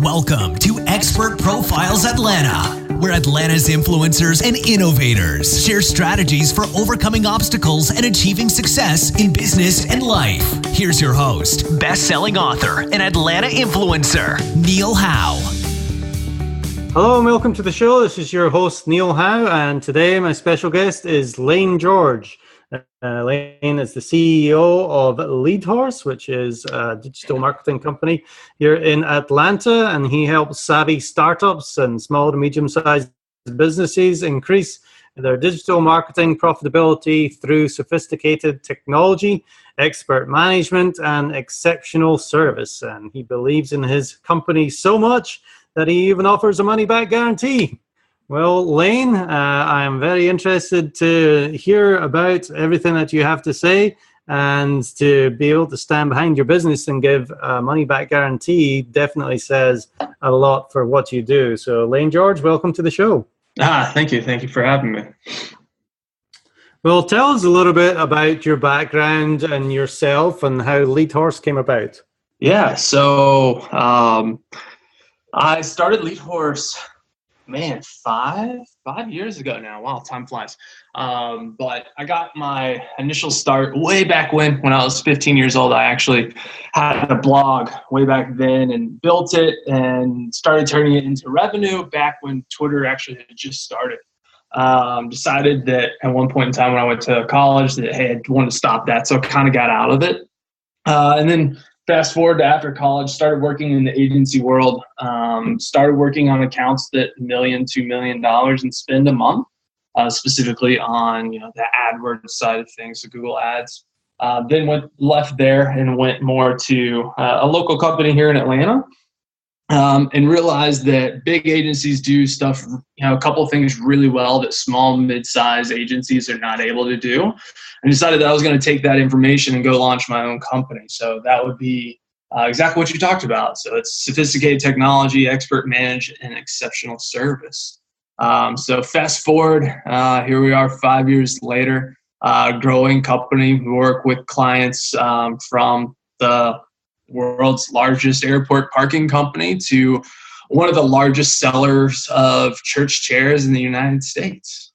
Welcome to Expert Profiles Atlanta, where Atlanta's influencers and innovators share strategies for overcoming obstacles and achieving success in business and life. Here's your host, best-selling author and Atlanta influencer, Neil Howe. Hello and welcome to the show. This is your host, Neil Howe, and today my special guest is Lane George. Lane is the CEO of Lead Horse, which is a digital marketing company here in Atlanta, and he helps savvy startups and small to medium-sized businesses increase their digital marketing profitability through sophisticated technology, expert management, and exceptional service. And he believes in his company so much that he even offers a money-back guarantee. Well, Lane, I am very interested to hear about everything that you have to say, and to be able to stand behind your business and give a money-back guarantee definitely says a lot for what you do. So, Lane George, welcome to the show. Thank you. Thank you for having me. Well, tell us a little bit about your background and yourself and how Lead Horse came about. Yeah, so I started Lead Horse, five years ago now. Wow, time flies. But I got my initial start way back when I was 15 years old. I actually had a blog way back then and built it and started turning it into revenue back when Twitter actually had just started. Decided that at one point in time when I went to college that, hey, I wanted to stop that. So I kind of got out of it. And then fast forward to after college, started working in the agency world, started working on accounts that $1 million, $2 million in spend a month, specifically on the AdWords side of things, so Google Ads. Then left there and went more to a local company here in Atlanta, and realized that big agencies do stuff, a couple of things really well that small, mid-sized agencies are not able to do. And decided that I was going to take that information and go launch my own company. So that would be exactly what you talked about. So it's sophisticated technology, expert management, and exceptional service. So fast forward, here we are 5 years later, growing company. We work with clients from the world's largest airport parking company to one of the largest sellers of church chairs in the United States.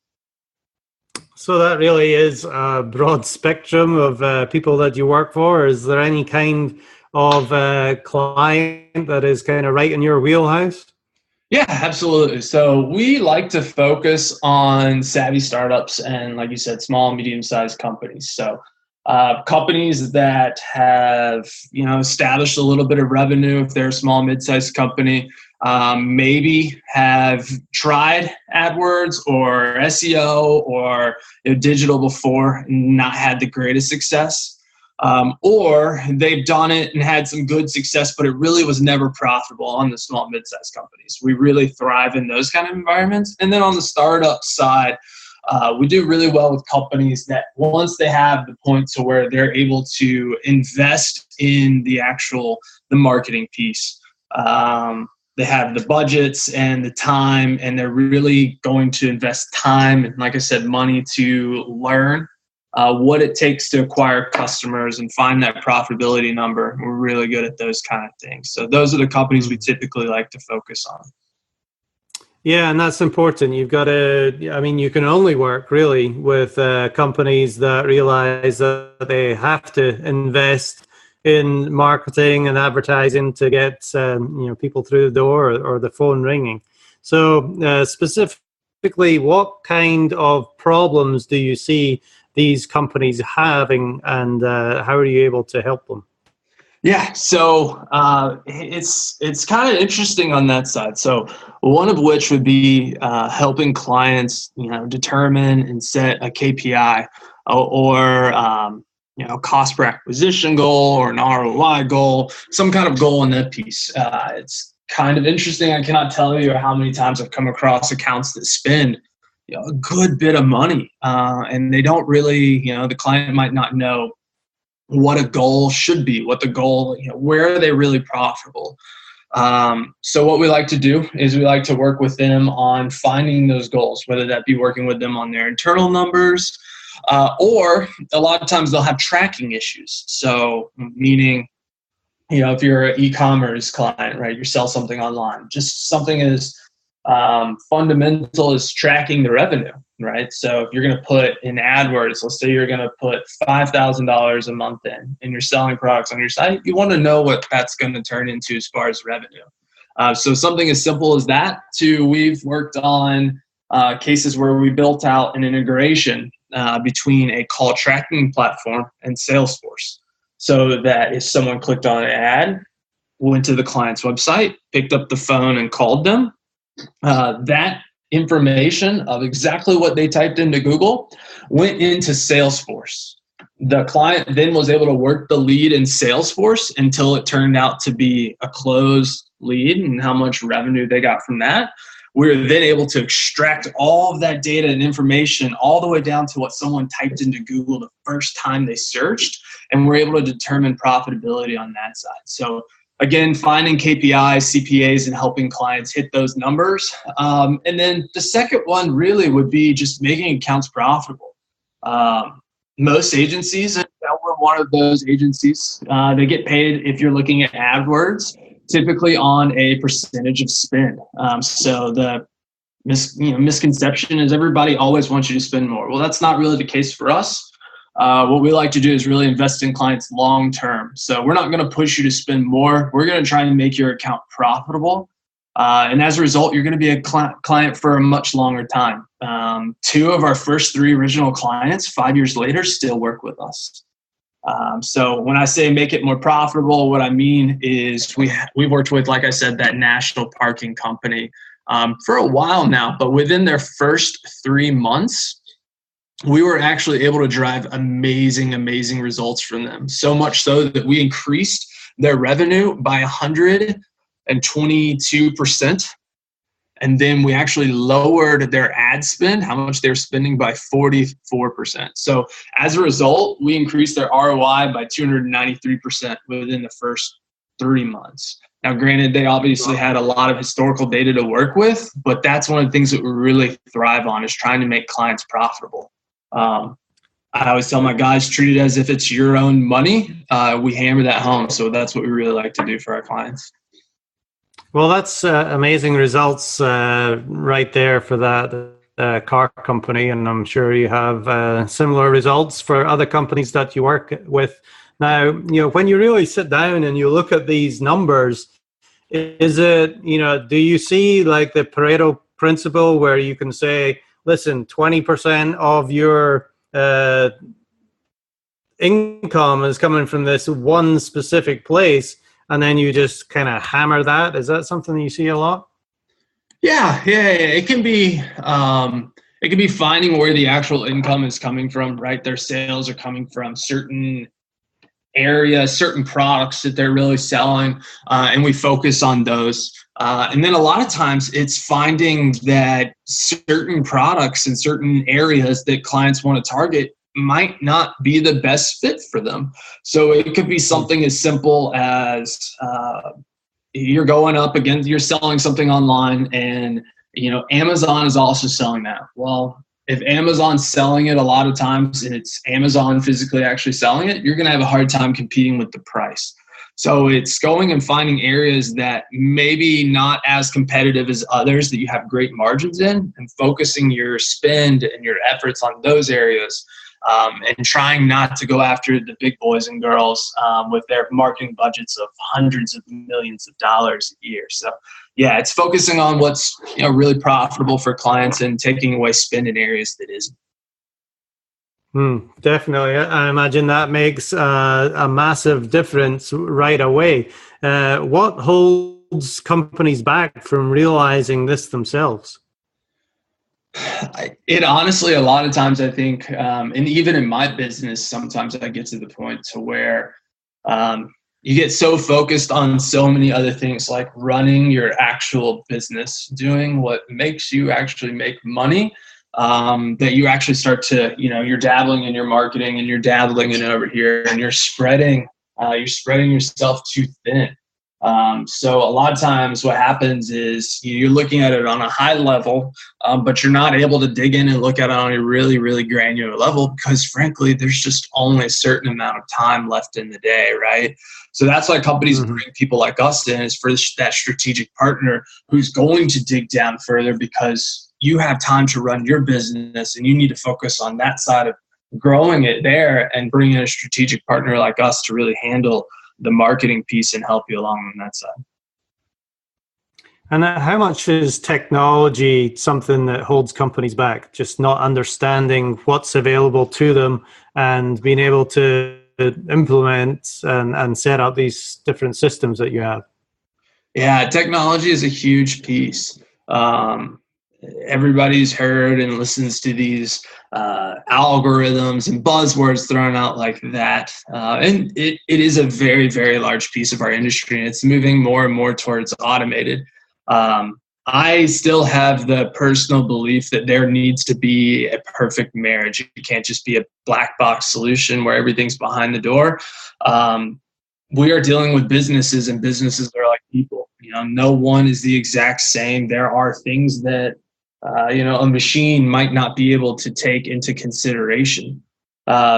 So that really is a broad spectrum of people that you work for. Is there any kind of client that is kind of right in your wheelhouse? Yeah, absolutely. So we like to focus on savvy startups and, like you said, small and medium-sized companies. So companies that have, established a little bit of revenue if they're a small, mid-sized company, maybe have tried AdWords or SEO or digital before and not had the greatest success, or they've done it and had some good success, but it really was never profitable on the small, mid-sized companies. We really thrive in those kind of environments. And then on the startup side, we do really well with companies that once they have the point to where they're able to invest in the marketing piece, they have the budgets and the time, and they're really going to invest time and, like I said, money to learn what it takes to acquire customers and find that profitability number. We're really good at those kind of things. So those are the companies we typically like to focus on. Yeah, and that's important. You've got to, you can only work really with companies that realize that they have to invest in marketing and advertising to get people through the door or the phone ringing. So specifically, what kind of problems do you see these companies having, and how are you able to help them? Yeah, so it's kind of interesting on that side. So one of which would be helping clients, determine and set a KPI or cost per acquisition goal or an ROI goal, some kind of goal in that piece. It's kind of interesting. I cannot tell you how many times I've come across accounts that spend a good bit of money, and they don't really, the client might not know what a goal should be, what the goal, where are they really profitable? So what we like to do is we like to work with them on finding those goals, whether that be working with them on their internal numbers, or a lot of times they'll have tracking issues. So meaning if you're an e-commerce client, right, you sell something online, just something as fundamental as tracking the revenue, right? So if you're going to put in AdWords, let's say you're going to put $5,000 a month and you're selling products on your site, you want to know what that's going to turn into as far as revenue. So something as simple as that to we've worked on cases where we built out an integration between a call tracking platform and Salesforce. So that if someone clicked on an ad, went to the client's website, picked up the phone and called them, that information of exactly what they typed into Google went into Salesforce. The client then was able to work the lead in Salesforce until it turned out to be a closed lead and how much revenue they got from that. We were then able to extract all of that data and information all the way down to what someone typed into Google the first time they searched, and we're able to determine profitability on that side. So again, finding KPIs, CPAs, and helping clients hit those numbers. And then the second one really would be just making accounts profitable. Most agencies, and we're one of those agencies, they get paid, if you're looking at AdWords, typically on a percentage of spend. So the misconception is everybody always wants you to spend more. Well, that's not really the case for us. What we like to do is really invest in clients long term. So we're not going to push you to spend more. We're going to try and make your account profitable. And as a result, you're going to be a client for a much longer time. 2 of our first 3 original clients, 5 years later, still work with us. So when I say make it more profitable, what I mean is we've worked with, like I said, that national parking company for a while now. But within their first 3 months, we were actually able to drive amazing results from them. So much so that we increased their revenue by 122%. And then we actually lowered their ad spend, how much they're spending, by 44%. So as a result, we increased their ROI by 293% within the first 3 months. Now, granted, they obviously had a lot of historical data to work with, but that's one of the things that we really thrive on, is trying to make clients profitable. I always tell my guys, treat it as if it's your own money. We hammer that home. So that's what we really like to do for our clients. Well, that's amazing results right there for that car company. And I'm sure you have similar results for other companies that you work with. Now, when you really sit down and you look at these numbers, is it, do you see like the Pareto Principle where you can say, listen, 20% of your income is coming from this one specific place, and then you just kind of hammer that? Is that something you see a lot? Yeah. It can be finding where the actual income is coming from, right? Their sales are coming from certain areas, certain products that they're really selling, and we focus on those. And then a lot of times it's finding that certain products in certain areas that clients want to target might not be the best fit for them. So it could be something as simple as you're going up against, you're selling something online, and Amazon is also selling that. Well, if Amazon's selling it a lot of times and it's Amazon physically actually selling it, you're going to have a hard time competing with the price. So it's going and finding areas that maybe not as competitive as others that you have great margins in, and focusing your spend and your efforts on those areas, and trying not to go after the big boys and girls with their marketing budgets of hundreds of millions of dollars a year. So yeah, it's focusing on what's really profitable for clients and taking away spend in areas that isn't. Definitely. I imagine that makes a massive difference right away. What holds companies back from realizing this themselves? It honestly, a lot of times I think, and even in my business, sometimes I get to the point to where you get so focused on so many other things, like running your actual business, doing what makes you actually make money, that you actually start to, you're dabbling in your marketing and you're dabbling in over here, and you're spreading yourself too thin. So a lot of times what happens is you're looking at it on a high level, but you're not able to dig in and look at it on a really, really granular level because frankly, there's just only a certain amount of time left in the day, right? So that's why companies bring people like us in, is for that strategic partner who's going to dig down further because you have time to run your business and you need to focus on that side of growing it there and bring in a strategic partner like us to really handle the marketing piece and help you along on that side. And how much is technology something that holds companies back? Just not understanding what's available to them and being able to implement and set up these different systems that you have? Yeah, technology is a huge piece. Everybody's heard and listens to these algorithms and buzzwords thrown out like that. And it is a very, very large piece of our industry, and it's moving more and more towards automated. I still have the personal belief that there needs to be a perfect marriage. It can't just be a black box solution where everything's behind the door. We are dealing with businesses, and businesses are like people. No one is the exact same. There are things that a machine might not be able to take into consideration.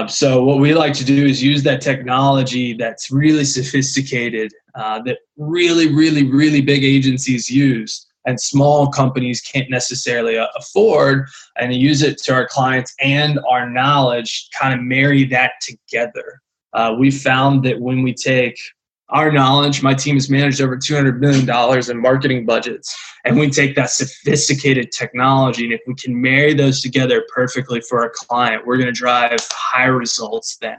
So what we like to do is use that technology that's really sophisticated, that really, really, really big agencies use and small companies can't necessarily afford, and use it to our clients and our knowledge, kind of marry that together. We found that when we take our knowledge, my team has managed over $200 million in marketing budgets, and we take that sophisticated technology, and if we can marry those together perfectly for our client, we're going to drive higher results than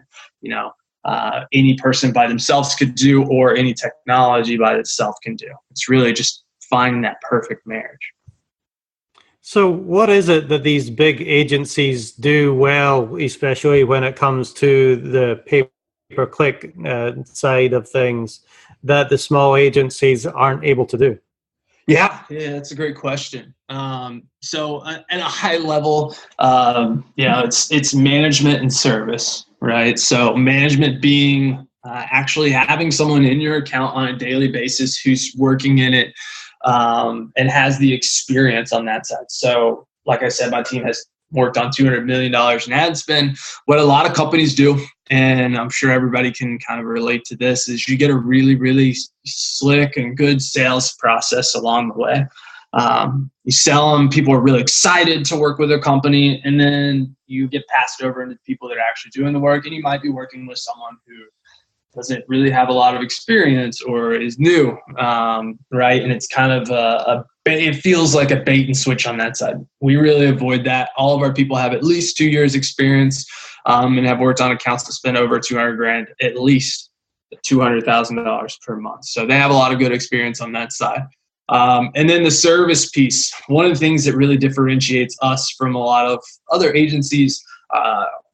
any person by themselves could do, or any technology by itself can do. It's really just finding that perfect marriage. So what is it that these big agencies do well, especially when it comes to the pay-per-click side of things, that the small agencies aren't able to do? Yeah, that's a great question. So at a high level, it's management and service, right? So management being actually having someone in your account on a daily basis who's working in it and has the experience on that side. So like I said, my team has worked on $200 million in ad spend. What a lot of companies do, and I'm sure everybody can kind of relate to this, is you get a really, really slick and good sales process along the way. You sell them, people are really excited to work with their company, and then you get passed over into people that are actually doing the work, and you might be working with someone who doesn't really have a lot of experience or is new, right? And it's kind of it feels like a bait and switch on that side. We really avoid that. All of our people have at least 2 years experience and have worked on accounts that spend over $200,000, at least $200,000 per month. So they have a lot of good experience on that side. And then the service piece, one of the things that really differentiates us from a lot of other agencies,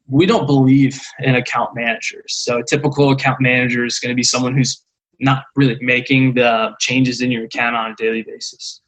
we don't believe in account managers. So a typical account manager is going to be someone who's not really making the changes in your account on a daily basis.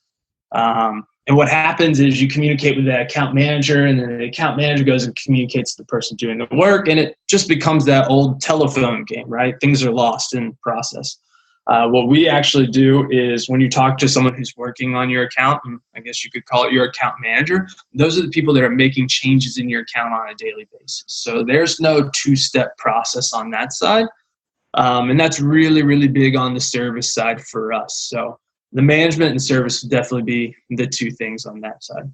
And what happens is you communicate with that account manager, and then the account manager goes and communicates to the person doing the work, and it just becomes that old telephone game, right? Things are lost in the process. What we actually do is when you talk to someone who's working on your account, and I guess you could call it your account manager, those are the people that are making changes in your account on a daily basis. So there's no two-step process on that side. And that's really, really big on the service side for us. So the management and service would definitely be the two things on that side.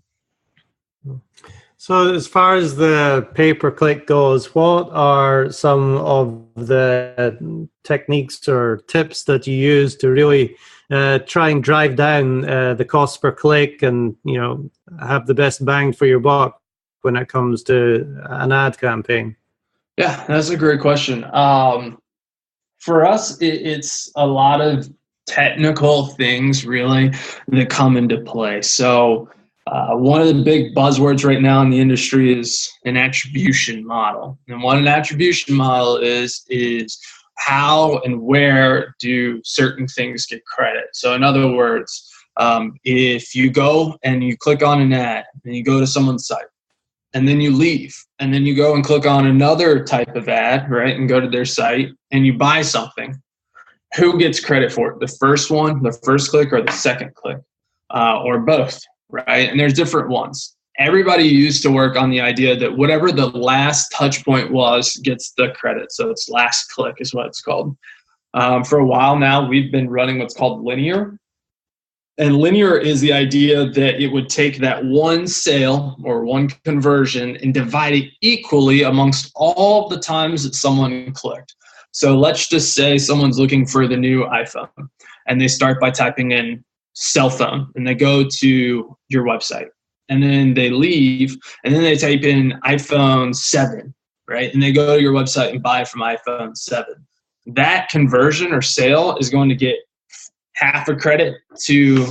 So as far as the pay-per-click goes, what are some of the techniques or tips that you use to really try and drive down the cost per click and, have the best bang for your buck when it comes to an ad campaign? Yeah, that's a great question. For us, it's a lot of technical things really that come into play. So one of the big buzzwords right now in the industry is an attribution model. And what an attribution model is how and where do certain things get credit. So in other words, if you go and you click on an ad and you go to someone's site and then you leave and then you go and click on another type of ad, right, and go to their site and you buy something, who gets credit for it? The first one, the first click, or the second click, or both, right? And there's different ones. Everybody used to work on the idea that whatever the last touch point was gets the credit. So it's last click is what it's called. For a while now, we've been running what's called linear. And linear is the idea that it would take that one sale or one conversion and divide it equally amongst all the times that someone clicked. So let's just say someone's looking for the new iPhone and they start by typing in cell phone and they go to your website and then they leave and then they type in iPhone 7, right? And they go to your website and buy from iPhone 7. That conversion or sale is going to get half a credit to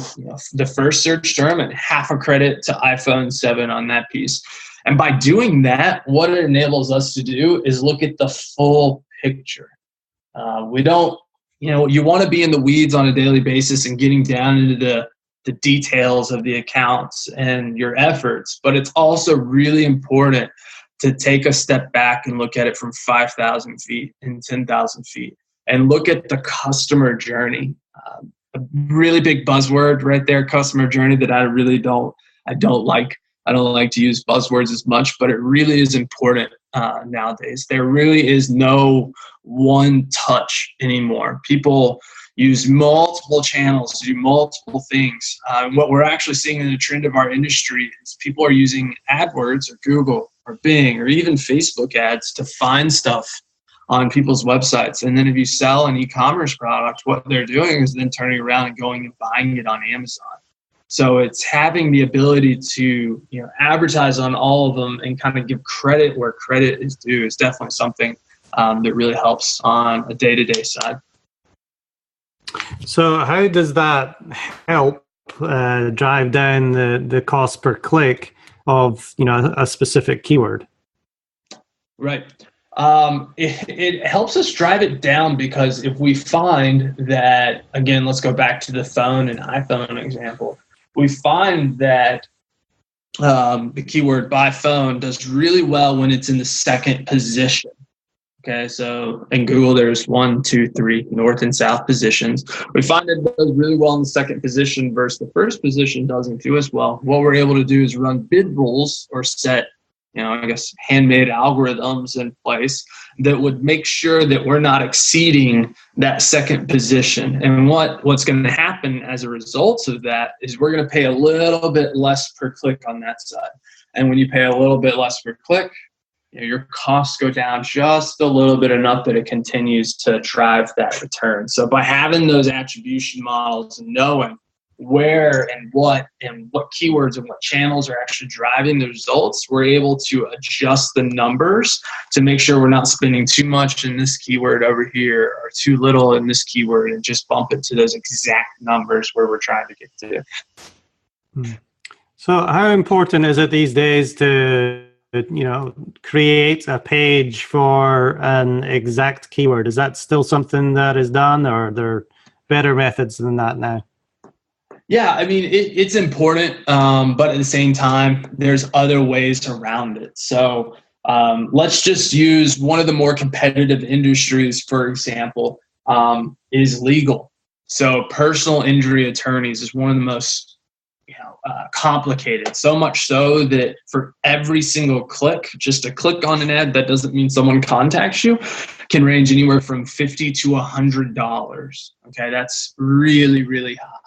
the first search term and half a credit to iPhone 7 on that piece. And by doing that, what it enables us to do is look at the full picture. We don't, you want to be in the weeds on a daily basis and getting down into the details of the accounts and your efforts, but it's also really important to take a step back and look at it from 5,000 feet and 10,000 feet and look at the customer journey. A really big buzzword right there, customer journey, that I don't like. I don't like to use buzzwords as much, but it really is important nowadays. There really is no one touch anymore. People use multiple channels to do multiple things. What we're actually seeing in the trend of our industry is people are using AdWords or Google or Bing or even Facebook ads to find stuff on people's websites. And then if you sell an e-commerce product, what they're doing is then turning around and going and buying it on Amazon. So it's having the ability to advertise on all of them and kind of give credit where credit is due is definitely something that really helps on a day-to-day side. So how does that help drive down the cost per click of a specific keyword? Right. It helps us drive it down because if we find that, again, let's go back to the phone and iPhone example. We find that the keyword by phone does really well when it's in the second position. Okay, so in Google, there's 1, 2, 3 north and south positions. We find it does really well in the second position versus the first position doesn't do as well. What we're able to do is run bid rules or set, handmade algorithms in place that would make sure that we're not exceeding that second position. And what's going to happen as a result of that is we're going to pay a little bit less per click on that side. And when you pay a little bit less per click, your costs go down just a little bit enough that it continues to drive that return. So by having those attribution models and knowing where and what keywords and what channels are actually driving the results, we're able to adjust the numbers to make sure we're not spending too much in this keyword over here or too little in this keyword and just bump it to those exact numbers where we're trying to get to. So how important is it these days to create a page for an exact keyword? Is that still something that is done, or are there better methods than that now? Yeah, I mean, it's important, but at the same time, there's other ways around it. So let's just use one of the more competitive industries, for example, is legal. So personal injury attorneys is one of the most complicated, so much so that for every single click, just a click on an ad, that doesn't mean someone contacts you, can range anywhere from $50 to $100. Okay, that's really, really high.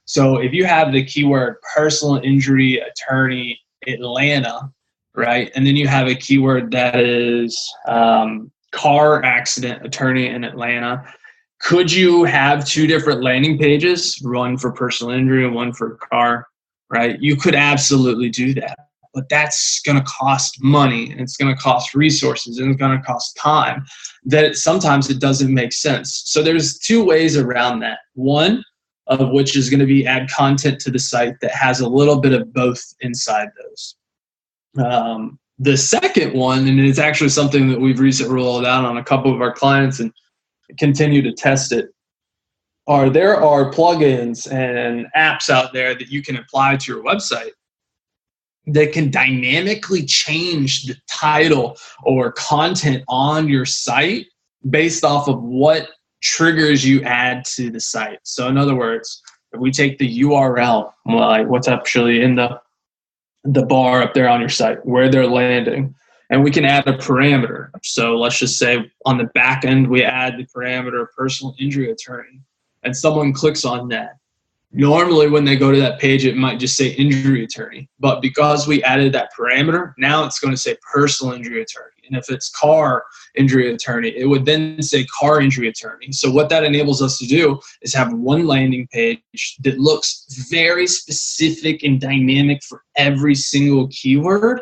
So if you have the keyword personal injury attorney Atlanta, right, and then you have a keyword that is car accident attorney in Atlanta, could you have two different landing pages, one for personal injury and one for car, right? You could absolutely do that, but that's going to cost money, and it's going to cost resources, and it's going to cost time that sometimes it doesn't make sense. So there's two ways around that. One of which is going to be add content to the site that has a little bit of both inside those. The second one, and it's actually something that we've recently rolled out on a couple of our clients and continue to test it, there are plugins and apps out there that you can apply to your website that can dynamically change the title or content on your site based off of what triggers you add to the site. So in other words, if we take the URL, like what's actually in the bar up there on your site, where they're landing, and we can add a parameter. So let's just say on the back end, we add the parameter personal injury attorney, and someone clicks on that. Normally when they go to that page, it might just say injury attorney, but because we added that parameter, now it's going to say personal injury attorney. And if it's car injury attorney, it would then say car injury attorney. So what that enables us to do is have one landing page that looks very specific and dynamic for every single keyword,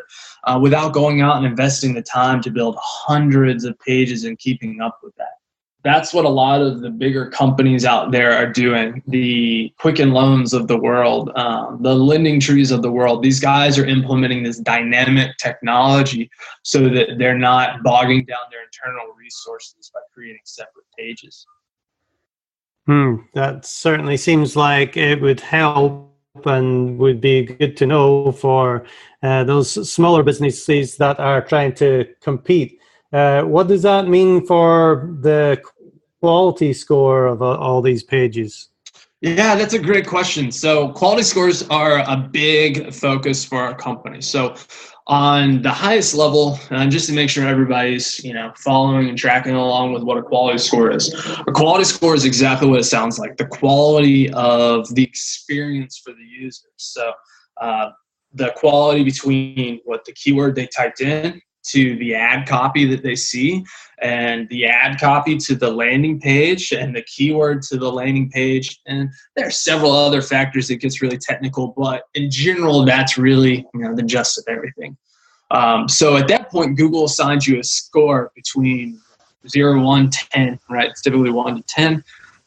without going out and investing the time to build hundreds of pages and keeping up with that. That's what a lot of the bigger companies out there are doing. The Quicken Loans of the world, the Lending Trees of the world. These guys are implementing this dynamic technology so that they're not bogging down their internal resources by creating separate pages. That certainly seems like it would help and would be good to know for those smaller businesses that are trying to compete. What does that mean for the quality score of all these pages? Yeah, that's a great question. So quality scores are a big focus for our company. So on the highest level, just to make sure everybody's following and tracking along with what a quality score is. A quality score is exactly what it sounds like, the quality of the experience for the user. So the quality between what the keyword they typed in to the ad copy that they see, and the ad copy to the landing page, and the keyword to the landing page. And there are several other factors that gets really technical, but in general, that's really the gist of everything. So at that point, Google assigns you a score between 0, 1, 10, right? It's typically 1 to 10,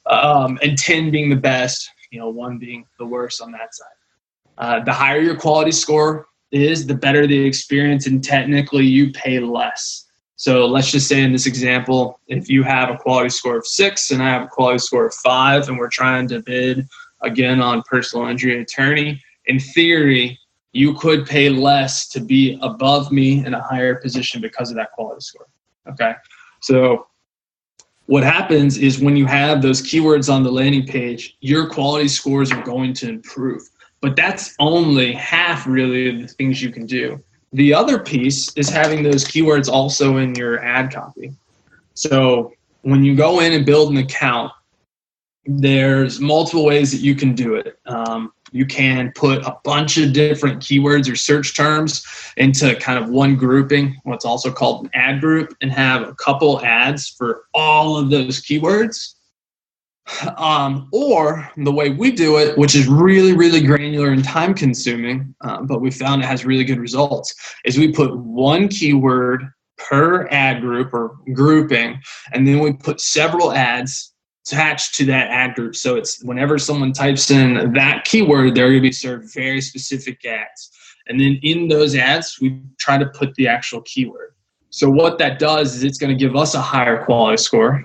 and 10 being the best, 1 being the worst on that side. The higher your quality score is, the better the experience, and technically you pay less. So let's just say in this example, if you have a quality score of 6 and I have a quality score of 5, and we're trying to bid again on personal injury attorney, in theory, you could pay less to be above me in a higher position because of that quality score. Okay. So what happens is when you have those keywords on the landing page, your quality scores are going to improve. But that's only half really of the things you can do. The other piece is having those keywords also in your ad copy. So when you go in and build an account, there's multiple ways that you can do it. You can put a bunch of different keywords or search terms into kind of one grouping, what's also called an ad group, and have a couple ads for all of those keywords. Or the way we do it, which is really, really granular and time consuming, but we found it has really good results, is we put one keyword per ad group or grouping, and then we put several ads attached to that ad group. So it's whenever someone types in that keyword, they're going to be served very specific ads. And then in those ads, we try to put the actual keyword. So what that does is it's going to give us a higher quality score,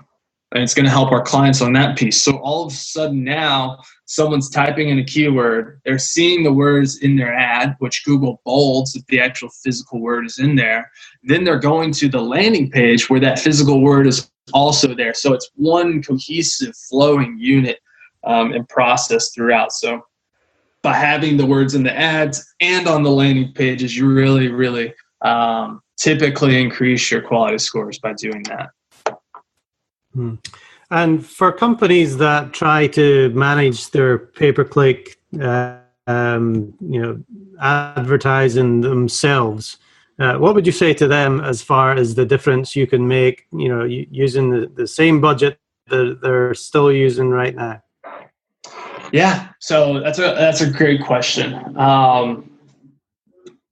and it's going to help our clients on that piece. So all of a sudden now, someone's typing in a keyword, they're seeing the words in their ad, which Google bolds if the actual physical word is in there. Then they're going to the landing page where that physical word is also there. So it's one cohesive flowing unit and process throughout. So by having the words in the ads and on the landing pages, you really, really typically increase your quality scores by doing that. And for companies that try to manage their pay-per-click, advertising themselves, what would you say to them as far as the difference you can make, using the same budget that they're still using right now? Yeah, so that's a great question.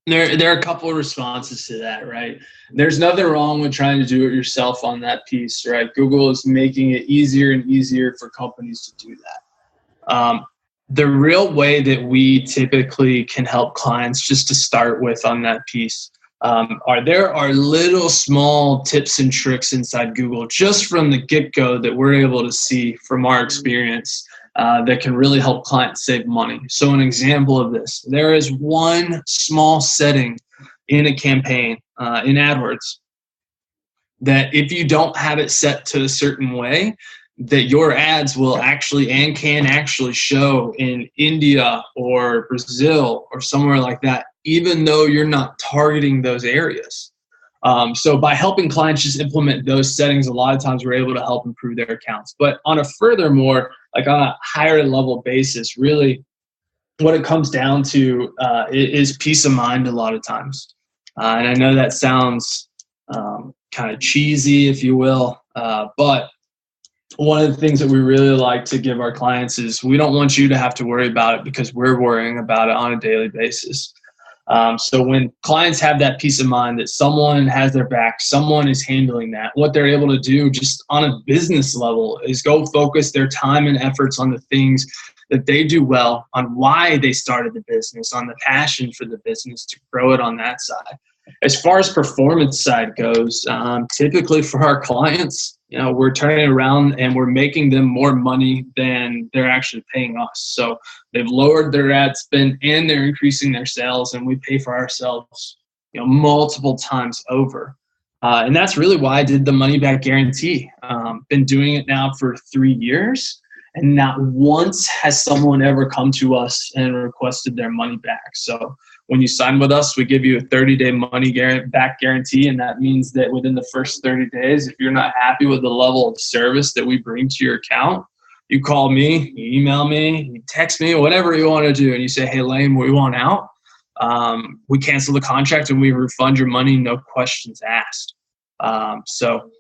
There are a couple of responses to that, right? There's nothing wrong with trying to do it yourself on that piece, right? Google is making it easier and easier for companies to do that. The real way that we typically can help clients, just to start with on that piece, there are little small tips and tricks inside Google just from the get-go that we're able to see from our experience that can really help clients save money. So an example of this, there is one small setting in a campaign in AdWords that if you don't have it set to a certain way, that your ads will actually and can actually show in India or Brazil or somewhere like that, even though you're not targeting those areas. So by helping clients just implement those settings, a lot of times we're able to help improve their accounts. But on a furthermore, like on a higher level basis, really what it comes down to is peace of mind a lot of times. And I know that sounds kind of cheesy, if you will, but one of the things that we really like to give our clients is we don't want you to have to worry about it because we're worrying about it on a daily basis. So when clients have that peace of mind that someone has their back, someone is handling that, what they're able to do just on a business level is go focus their time and efforts on the things that they do well, on why they started the business, on the passion for the business to grow it on that side. As far as performance side goes, typically for our clients, we're turning around and we're making them more money than they're actually paying us. So they've lowered their ad spend and they're increasing their sales, and we pay for ourselves, multiple times over. And that's really why I did the money back guarantee. Been doing it now for 3 years, and not once has someone ever come to us and requested their money back. So when you sign with us, we give you a 30-day money back guarantee, and that means that within the first 30 days, if you're not happy with the level of service that we bring to your account, you call me, you email me, you text me, whatever you want to do, and you say, hey, Lane, we want out. We cancel the contract and we refund your money, no questions asked. So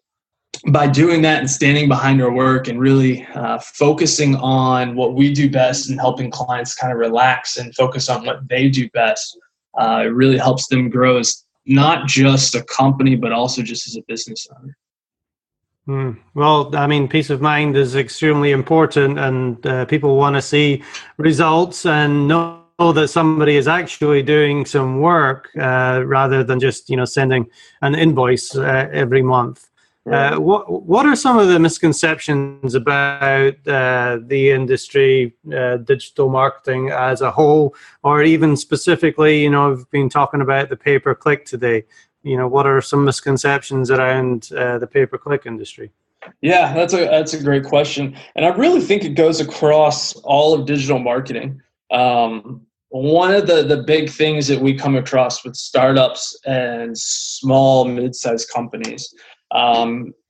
by doing that and standing behind our work and really focusing on what we do best and helping clients kind of relax and focus on what they do best, it really helps them grow as not just a company, but also just as a business owner. Well, I mean, peace of mind is extremely important, and people want to see results and know that somebody is actually doing some work rather than just, sending an invoice every month. Right. What are some of the misconceptions about the industry, digital marketing as a whole, or even specifically, we've been talking about the pay-per-click today. What are some misconceptions around the pay-per-click industry? Yeah, that's a great question. And I really think it goes across all of digital marketing. One of the big things that we come across with startups and small, mid-sized companies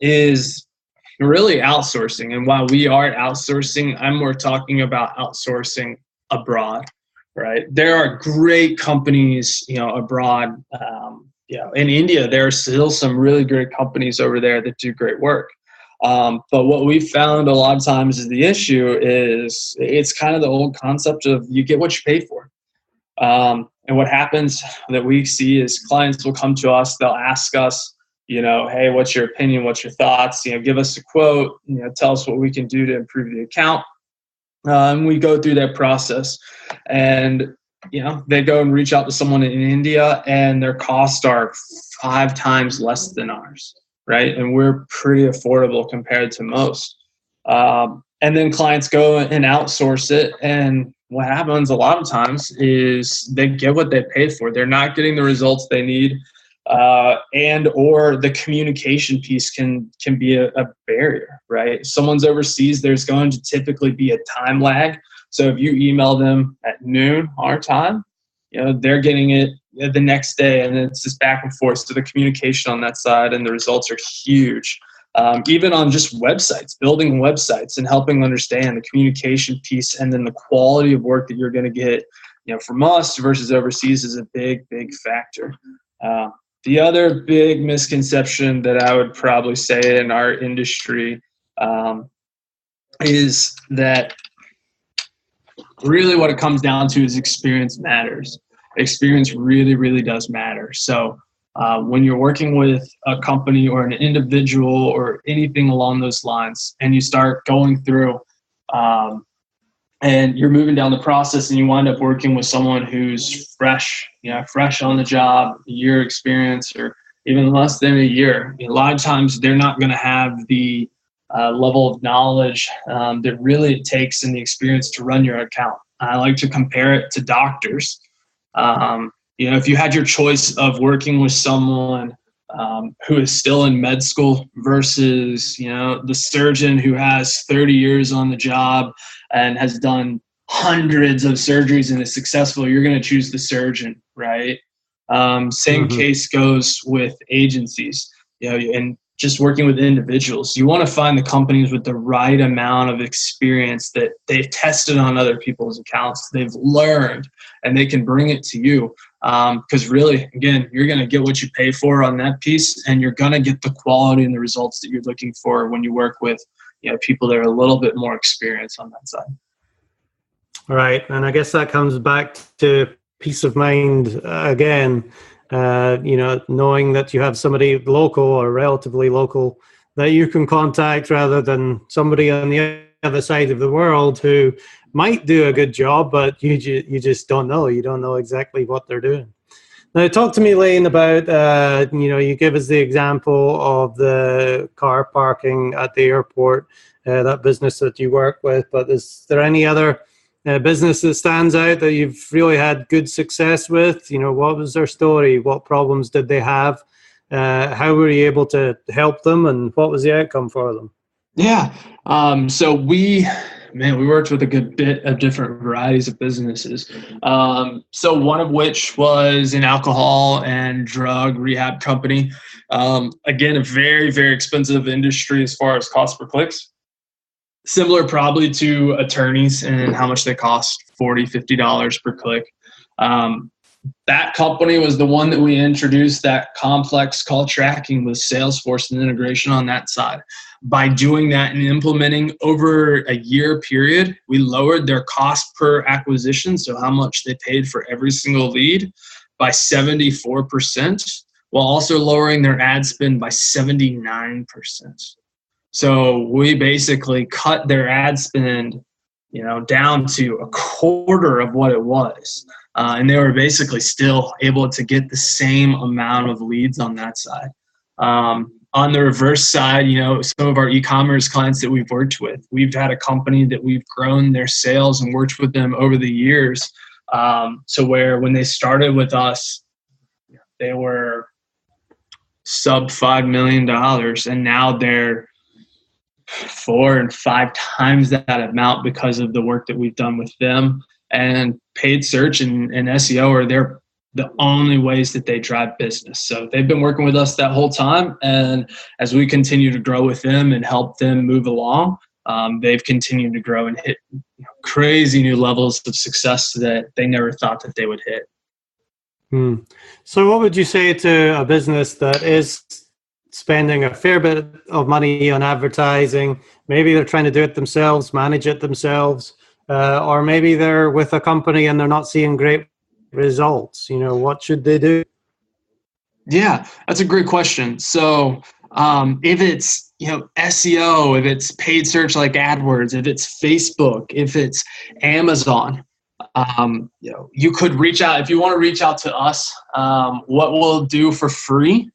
is really outsourcing. And while we are outsourcing, I'm more talking about outsourcing abroad, right? There are great companies, abroad. In India, there are still some really great companies over there that do great work. But what we found a lot of times is the issue is it's kind of the old concept of you get what you pay for. And what happens that we see is clients will come to us, they'll ask us, hey, what's your opinion? What's your thoughts? Give us a quote, tell us what we can do to improve the account. And we go through that process, and, they go and reach out to someone in India and their costs are 5 times less than ours, right? And we're pretty affordable compared to most. And then clients go and outsource it. And what happens a lot of times is they get what they pay for. They're not getting the results they need. And or the communication piece can be a barrier, right? Someone's overseas, there's going to typically be a time lag. So if you email them at noon our time, they're getting it the next day, and it's just back and forth. So the communication on that side and the results are huge. Even on just websites, building websites and helping understand the communication piece and then the quality of work that you're going to get, from us versus overseas is a big, big factor. The other big misconception that I would probably say in our industry is that really what it comes down to is experience matters. Experience really, really does matter. So when you're working with a company or an individual or anything along those lines, and you start going through and you're moving down the process and you wind up working with someone who's fresh on the job, a year experience, or even less than a year, a lot of times they're not going to have the level of knowledge that really it takes and the experience to run your account. I like to compare it to doctors. If you had your choice of working with someone who is still in med school versus, the surgeon who has 30 years on the job and has done hundreds of surgeries and is successful, you're going to choose the surgeon, right? Same case goes with agencies, and just working with individuals. You want to find the companies with the right amount of experience that they've tested on other people's accounts, they've learned, and they can bring it to you. Because really, again, you're going to get what you pay for on that piece, and you're going to get the quality and the results that you're looking for when you work with, people that are a little bit more experienced on that side. Right. And I guess that comes back to peace of mind again. Knowing that you have somebody local or relatively local that you can contact rather than somebody on the other side of the world who might do a good job, but you just don't know. You don't know exactly what they're doing. Now, talk to me, Lane, about, you give us the example of the car parking at the airport, that business that you work with, but is there any other business that stands out that you've really had good success with? What was their story? What problems did they have? How were you able to help them, and what was the outcome for them? Yeah. So we worked with a good bit of different varieties of businesses. So one of which was an alcohol and drug rehab company. Again, a very, very expensive industry as far as cost per clicks. Similar probably to attorneys and how much they cost, $40, $50 per click. That company was the one that we introduced that complex call tracking with Salesforce and integration on that side. By doing that and implementing over a year period, we lowered their cost per acquisition, so how much they paid for every single lead, by 74%, while also lowering their ad spend by 79%. So we basically cut their ad spend, down to a quarter of what it was. And they were basically still able to get the same amount of leads on that side. On the reverse side, some of our e-commerce clients that we've worked with, we've had a company that we've grown their sales and worked with them over the years. So where when they started with us, they were sub $5 million, and now they're 4 and 5 times that amount because of the work that we've done with them. And paid search and SEO are the only ways that they drive business. So they've been working with us that whole time. And as we continue to grow with them and help them move along, they've continued to grow and hit crazy new levels of success that they never thought that they would hit. So what would you say to a business that is spending a fair bit of money on advertising? Maybe they're trying to do it themselves, manage it themselves, or maybe they're with a company and they're not seeing great results. What should they do? Yeah, that's a great question. So if it's SEO, if it's paid search like AdWords, if it's Facebook, if it's Amazon, you could reach out. If you want to reach out to us, what we'll do for free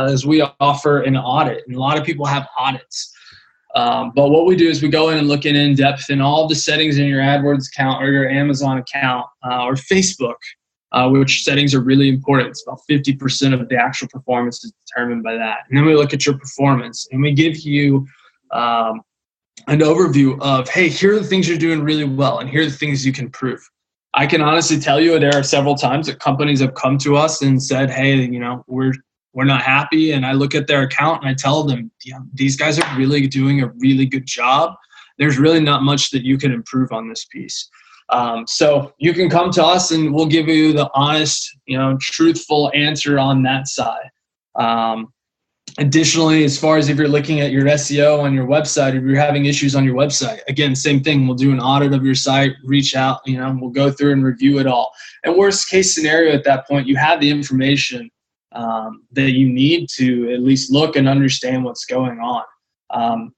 is we offer an audit, and a lot of people have audits. But what we do is we go in and look in depth in all the settings in your AdWords account or your Amazon account or Facebook, which settings are really important. It's about 50% of the actual performance is determined by that. And then we look at your performance and we give you an overview of, hey, here are the things you're doing really well and here are the things you can improve. I can honestly tell you there are several times that companies have come to us and said, hey, we're not happy. And I look at their account and I tell them, these guys are really doing a really good job. There's really not much that you can improve on this piece. So you can come to us and we'll give you the honest, truthful answer on that side. Additionally, as far as if you're looking at your SEO on your website, if you're having issues on your website, again, same thing. We'll do an audit of your site, reach out, we'll go through and review it all. And worst case scenario at that point, you have the information that you need to at least look and understand what's going on.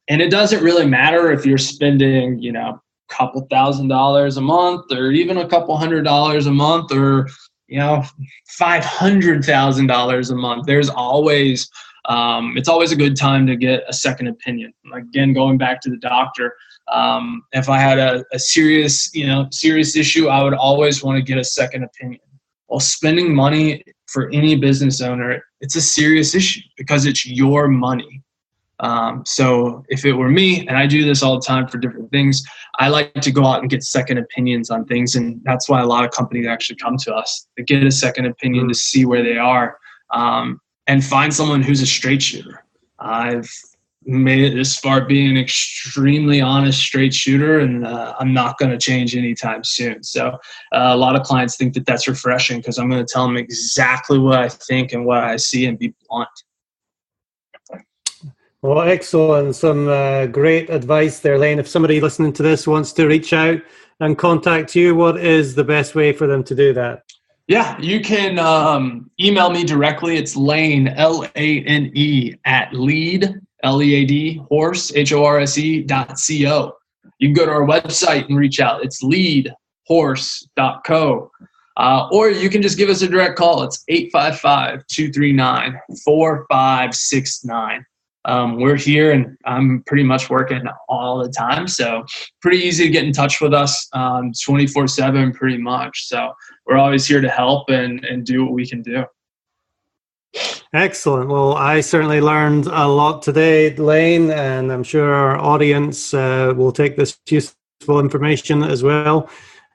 And it doesn't really matter if you're spending, a couple $1,000s a month or even a couple $100s a month or, $500,000 a month. There's always, it's always a good time to get a second opinion. Again, going back to the doctor, if I had a serious issue, I would always want to get a second opinion. Well, spending money for any business owner it's a serious issue because it's your money. So if it were me, and I do this all the time for different things, I like to go out and get second opinions on things. And that's why a lot of companies actually come to us to get a second opinion to see where they are, and find someone who's a straight shooter. I've made it this far being an extremely honest straight shooter, and I'm not going to change anytime soon. So a lot of clients think that that's refreshing because I'm going to tell them exactly what I think and what I see and be blunt. Well, excellent. Some great advice there, Lane. If somebody listening to this wants to reach out and contact you, what is the best way for them to do that? Yeah, you can email me directly. It's Lane, Lane, at lead, Lead, horse, HORSE.co. You can go to our website and reach out. It's leadhorse.co. Or you can just give us a direct call. It's 855-239-4569. We're here, and I'm pretty much working all the time. So pretty easy to get in touch with us 24/7 pretty much. So we're always here to help and do what we can do. Excellent. Well, I certainly learned a lot today, Lane, and I'm sure our audience will take this useful information as well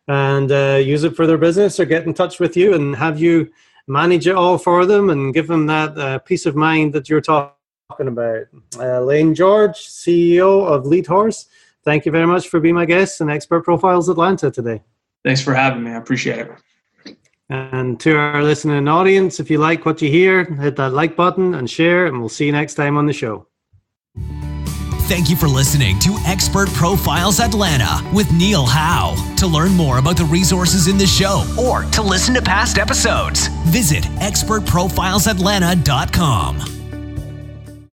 and use it for their business or get in touch with you and have you manage it all for them and give them that peace of mind that you're talking about. Lane George, CEO of Lead Horse, thank you very much for being my guest in Expert Profiles Atlanta today. Thanks for having me. I appreciate it. And to our listening audience, if you like what you hear, hit that like button and share, and we'll see you next time on the show. Thank you for listening to Expert Profiles Atlanta with Neil Howe. To learn more about the resources in the show or to listen to past episodes, visit expertprofilesatlanta.com.